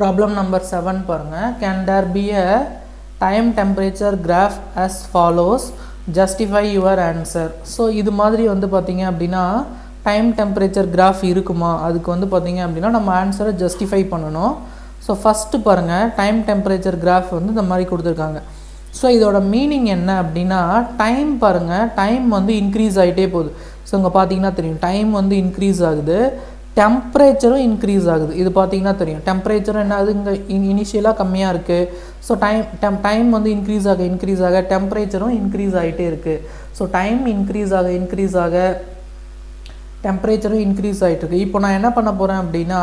Problem number 7 பாருங்க. Can there be a time temperature graph as follows? Justify your answer. So இது மாதிரி வந்து பார்த்தீங்க அப்படின்னா டைம் டெம்பரேச்சர் கிராஃப் இருக்குமா, அதுக்கு வந்து பார்த்தீங்க அப்படின்னா நம்ம ஆன்சரை ஜஸ்டிஃபை பண்ணணும். ஸோ ஃபஸ்ட்டு பாருங்கள், டைம் டெம்பரேச்சர் கிராஃப் வந்து இந்த மாதிரி கொடுத்துருக்காங்க. ஸோ இதோட மீனிங் என்ன அப்படின்னா, டைம் பாருங்கள், டைம் வந்து இன்க்ரீஸ் ஆகிட்டே போகுது. ஸோ இங்கே பார்த்தீங்கன்னா தெரியும் டைம் வந்து இன்க்ரீஸ் ஆகுது, டெம்பரேச்சரும் இன்க்ரீஸ் ஆகுது. இது பார்த்தீங்கன்னா தெரியும் டெம்பரேச்சரும் என்ன ஆகுது, இங்கே இனிஷியலாக கம்மியாக இருக்குது. ஸோ டைம் வந்து இன்க்ரீஸ் ஆக டெம்பரேச்சரும் இன்க்ரீஸ் ஆகிட்டே இருக்குது. ஸோ டைம் இன்க்ரீஸ் ஆக டெம்பரேச்சரும் இன்க்ரீஸ் ஆகிட்டுருக்கு. இப்போ நான் என்ன பண்ண போகிறேன் அப்படின்னா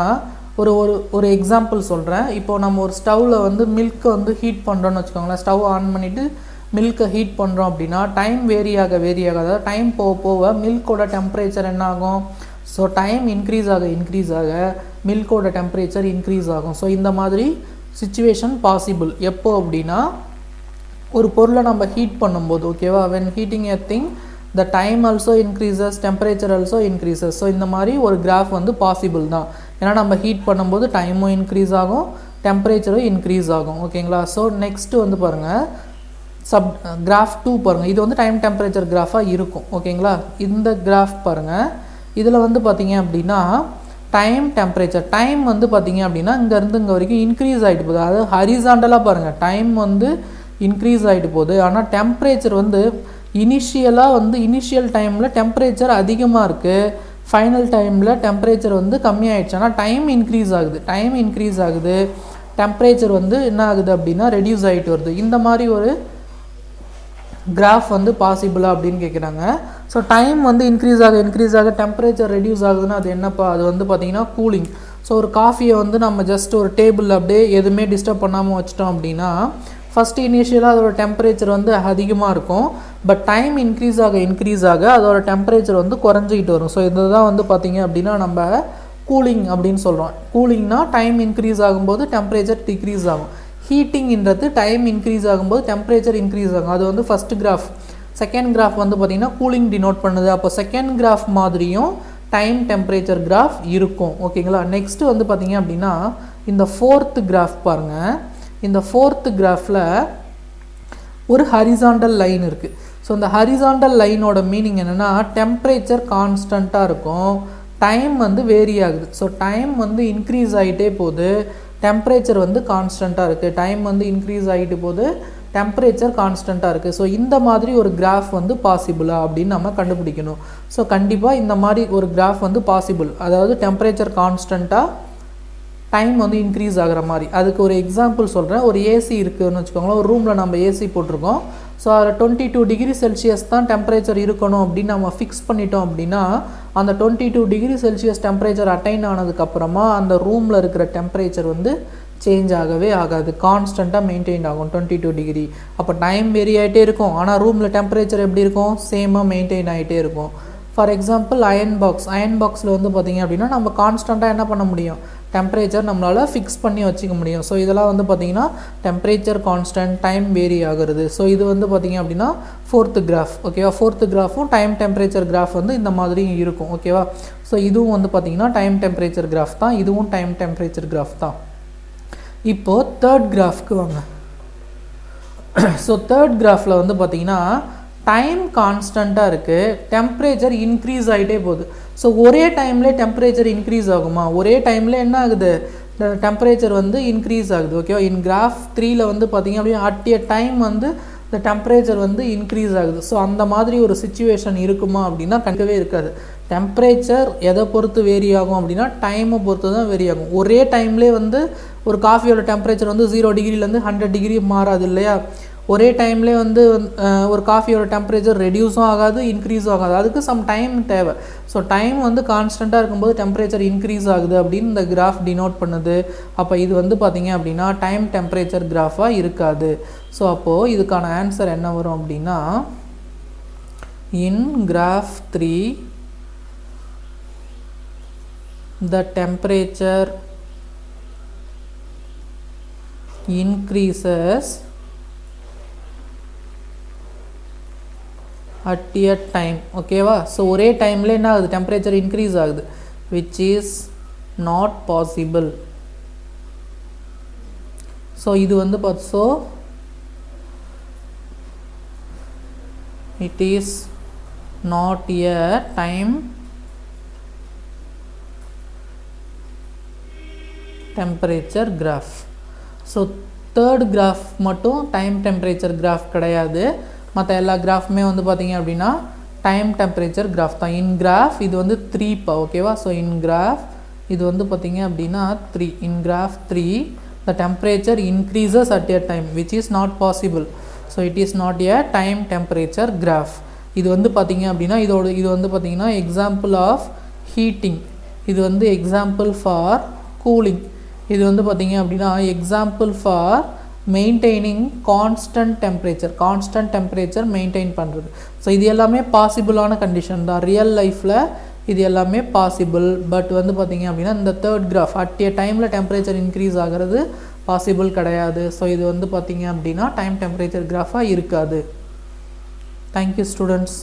ஒரு எக்ஸாம்பிள் சொல்கிறேன். இப்போது நம்ம ஒரு ஸ்டவ்வில் வந்து மில்க்கை வந்து ஹீட் பண்ணுறோன்னு வச்சுக்கோங்களேன். ஸ்டவ் ஆன் பண்ணிவிட்டு மில்க்கை ஹீட் பண்ணுறோம் அப்படின்னா டைம் வேரி ஆக அதாவது டைம் போக மில்கோட டெம்பரேச்சர் என்ன ஆகும், ஸோ டைம் இன்க்ரீஸ் ஆக மில்கோட டெம்பரேச்சர் இன்க்ரீஸ் ஆகும். ஸோ இந்த மாதிரி சிச்சுவேஷன் பாசிபிள் எப்போ அப்படின்னா, ஒரு பொருளை நம்ம ஹீட் பண்ணும்போது, ஓகேவா, when heating a thing the time also increases, temperature also increases. So இந்த மாதிரி ஒரு கிராஃப் வந்து பாசிபிள் தான். ஏன்னா நம்ம ஹீட் பண்ணும்போது டைமும் இன்க்ரீஸ் ஆகும், டெம்பரேச்சரும் இன்க்ரீஸ் ஆகும். ஓகேங்களா. ஸோ நெக்ஸ்ட்டு வந்து பாருங்கள், கிராஃப் 2 பாருங்கள். இது வந்து டைம் டெம்பரேச்சர் கிராஃபாக இருக்கும். ஓகேங்களா. இந்த கிராஃப் பாருங்கள், இதில் வந்து பார்த்தீங்க அப்படின்னா டைம் டெம்பரேச்சர் டைம் வந்து பார்த்தீங்க அப்படின்னா இங்கேருந்து இங்கே வரைக்கும் இன்க்ரீஸ் ஆகிட்டு போகுது. அதாவது ஹரிசாண்டலாக பாருங்கள், டைம் வந்து இன்க்ரீஸ் ஆகிட்டு போகுது. ஆனால் டெம்பரேச்சர் வந்து இனிஷியல் டைமில் டெம்பரேச்சர் அதிகமாக இருக்குது, ஃபைனல் டைமில் டெம்பரேச்சர் வந்து கம்மியாகிடுச்சு. ஆனால் டைம் இன்க்ரீஸ் ஆகுது, டெம்பரேச்சர் வந்து என்ன ஆகுது அப்படின்னா ரெடியூஸ் ஆகிட்டு வருது. இந்த மாதிரி ஒரு கிராஃப் வந்து பாசிபிளா அப்படின்னு கேட்குறாங்க. ஸோ டைம் வந்து இன்க்ரீஸ் ஆக டெம்பரேச்சர் ரெடியூஸ் ஆகுதுன்னா அது என்னப்பா, அது வந்து பார்த்திங்கன்னா கூலிங். ஸோ ஒரு காஃபியை வந்து நம்ம ஜஸ்ட் ஒரு டேபிளில் அப்படியே எதுவுமே டிஸ்டர்ப் பண்ணாமல் வச்சிட்டோம் அப்படின்னா ஃபஸ்ட்டு இனிஷியலாக அதோட டெம்பரேச்சர் வந்து அதிகமாக இருக்கும். பட் டைம் இன்க்ரீஸ் ஆக அதோட டெம்பரேச்சர் வந்து குறைஞ்சிக்கிட்டு வரும். ஸோ இதுதான் வந்து பார்த்திங்க அப்படின்னா நம்ம கூலிங் அப்படின்னு சொல்கிறோம். கூலிங்னா டைம் இன்க்ரீஸ் ஆகும்போது டெம்பரேச்சர் டிக்ரீஸ் ஆகும். ஹீட்டிங்கிறது டைம் இன்க்ரீஸ் ஆகும்போது டெம்பரேச்சர் இன்க்ரீஸ் ஆகும். அது வந்து ஃபஸ்ட் கிராஃப். செகண்ட் கிராஃப் வந்து பார்த்திங்கன்னா கூலிங் டினோட் பண்ணுது. அப்போ செகண்ட் கிராஃப் மாதிரியும் டைம் டெம்பரேச்சர் கிராஃப் இருக்கும். ஓகேங்களா. நெக்ஸ்ட்டு வந்து பார்த்திங்க அப்படின்னா இந்த ஃபோர்த்து கிராஃப் பாருங்கள். இந்த ஃபோர்த்து கிராஃபில் ஒரு ஹரிசாண்டல் லைன் இருக்குது. ஸோ இந்த ஹரிசாண்டல் லைனோட மீனிங் என்னென்னா, டெம்பரேச்சர் கான்ஸ்டண்ட்டாக இருக்கும், டைம் வந்து வேரி ஆகுது. ஸோ டைம் வந்து இன்க்ரீஸ் ஆகிட்டே போகுது, டெம்பரேச்சர் வந்து கான்ஸ்டண்ட்டாக இருக்குது. டைம் வந்து இன்க்ரீஸ் ஆகிட்டு போகுது, டெம்பரேச்சர் கான்ஸ்டண்ட்டாக இருக்குது. ஸோ இந்த மாதிரி ஒரு கிராஃப் வந்து பாசிபிளா அப்படின்னு நம்ம கண்டுபிடிக்கணும். ஸோ கண்டிப்பாக இந்த மாதிரி ஒரு கிராஃப் வந்து பாசிபிள். அதாவது டெம்பரேச்சர் கான்ஸ்டண்ட்டாக டைம் வந்து இன்க்ரீஸ் ஆகிற மாதிரி. அதுக்கு ஒரு எக்ஸாம்பிள் சொல்கிறேன். ஒரு ஏசி இருக்குதுன்னு வச்சுக்கோங்களேன். ஒரு ரூமில் நம்ம ஏசி போட்டிருக்கோம். ஸோ அதில் 22 டிகிரி செல்சியஸ் தான் டெம்பரேச்சர் இருக்கணும் அப்படின்னு நம்ம ஃபிக்ஸ் பண்ணிட்டோம் அப்படின்னா அந்த 22 டிகிரி செல்சியஸ் டெம்பரேச்சர் அட்டைன் ஆனதுக்கப்புறமா அந்த ரூமில் இருக்கிற டெம்பரேச்சர் வந்து சேஞ்ச் ஆகவே ஆகாது, கான்ஸ்டண்ட்டாக மெயின்டைன் ஆகும் 22 டிகிரி. அப்போ டைம் வேரி ஆகிட்டே இருக்கும், ஆனால் ரூமில் டெம்பரேச்சர் எப்படி இருக்கும், சேமாக மெயின்டைன் ஆகிட்டே இருக்கும். ஃபார் எக்ஸாம்பிள் அயன் பாக்ஸில் வந்து பார்த்திங்க அப்படின்னா நம்ம கான்ஸ்டண்ட்டாக என்ன பண்ண முடியும், டெம்பரேச்சர் நம்மளால் ஃபிக்ஸ் பண்ணி வச்சுக்க முடியும். ஸோ இதெல்லாம் வந்து பார்த்திங்கன்னா டெம்பரேச்சர் கான்ஸ்டன்ட், டைம் வேரி ஆகிறது. ஸோ இது வந்து பார்த்திங்க அப்படின்னா ஃபோர்த்து கிராஃப். ஓகேவா. ஃபோர்த்து கிராஃபும் டைம் டெம்பரேச்சர் கிராஃப் வந்து இந்த மாதிரி இருக்கும். ஓகேவா. ஸோ இதுவும் வந்து பார்த்திங்கன்னா டைம் டெம்பரேச்சர் கிராஃப் தான், இதுவும் டைம் டெம்பரேச்சர் கிராஃப் தான். இப்போது தேர்ட் கிராஃப்க்கு வாங்க. ஸோ தேர்ட் கிராஃபில் வந்து பார்த்திங்கன்னா டைம் கான்ஸ்டண்ட்டாக இருக்குது, டெம்பரேச்சர் இன்க்ரீஸ் ஆகிட்டே போகுது. ஸோ ஒரே டைமில் டெம்பரேச்சர் இன்க்ரீஸ் ஆகுமா, ஒரே டைமில் என்ன ஆகுது, டெம்பரேச்சர் வந்து இன்க்ரீஸ் ஆகுது. ஓகேவா. இன் கிராஃப் 3ல் வந்து பார்த்திங்க அப்படின்னா அட் எ டைம் வந்து இந்த டெம்பரேச்சர் வந்து இன்க்ரீஸ் ஆகுது. ஸோ அந்த மாதிரி ஒரு சிச்சுவேஷன் இருக்குமா அப்படின்னா கண்டிப்பாகவே இருக்காது. டெம்பரேச்சர் எதை பொறுத்து வேரி ஆகும் அப்படின்னா டைமை பொறுத்து தான் வேரி ஆகும். ஒரே டைம்லேயே வந்து ஒரு காஃபியோட டெம்பரேச்சர் வந்து 0 டிகிரிலேருந்து 100 டிகிரி மாறாது இல்லையா. ஒரே டைம்லேயே வந்து ஒரு காஃபியோட டெம்பரேச்சர் ரெடியூஸும் ஆகாது, இன்க்ரீஸும் ஆகாது. அதுக்கு சம் டைம் தேவை. ஸோ டைம் வந்து கான்ஸ்டண்ட்டாக இருக்கும்போது டெம்பரேச்சர் இன்க்ரீஸ் ஆகுது அப்படின்னு இந்த கிராஃப் டினோட் பண்ணுது. அப்போ இது வந்து பார்த்திங்க அப்படின்னா டைம் டெம்பரேச்சர் கிராஃபாக இருக்காது. ஸோ அப்போது இதுக்கான ஆன்சர் என்ன வரும் அப்படின்னா, in graph 3 the temperature increases at a time. ஓகேவா. ஸோ ஒரே டைமில் என்ன ஆகுது, டெம்பரேச்சர் இன்க்ரீஸ் ஆகுது, which is not possible. So இது வந்து so it is not a time temperature graph. ஸோ தேர்ட் கிராஃப் மட்டும் டைம் டெம்பரேச்சர் கிராஃப் கிடையாது, மற்ற எல்லா கிராஃப்மே வந்து பார்த்திங்க அப்படின்னா டைம் டெம்பரேச்சர் கிராஃப் தான். இன் கிராஃப் இது வந்து 3 ஓகேவா. ஸோ இன் கிராஃப் இது வந்து பார்த்திங்க அப்படின்னா 3. இன் graph 3 the temperature increases at a time which is not possible. So it is not a time temperature graph. இது வந்து பார்த்திங்க அப்படின்னா இது வந்து பார்த்திங்கன்னா எக்ஸாம்பிள் ஆஃப் ஹீட்டிங், இது வந்து எக்ஸாம்பிள் ஃபார் கூலிங், இது வந்து பார்த்திங்க அப்படின்னா example for maintaining constant temperature maintain பண்ணுறது. ஸோ இது எல்லாமே பாசிபிளான கண்டிஷன் தான் ரியல் லைஃப்பில், இது எல்லாமே பாசிபிள். பட் வந்து பார்த்திங்க அப்படின்னா இந்த தேர்ட் கிராஃப் அட் ஏ டைமில் டெம்பரேச்சர் இன்க்ரீஸ் ஆகிறது பாசிபிள் கிடையாது. ஸோ இது வந்து பார்த்திங்க அப்படின்னா டைம் டெம்பரேச்சர் கிராஃபாக இருக்காது. Thank you students.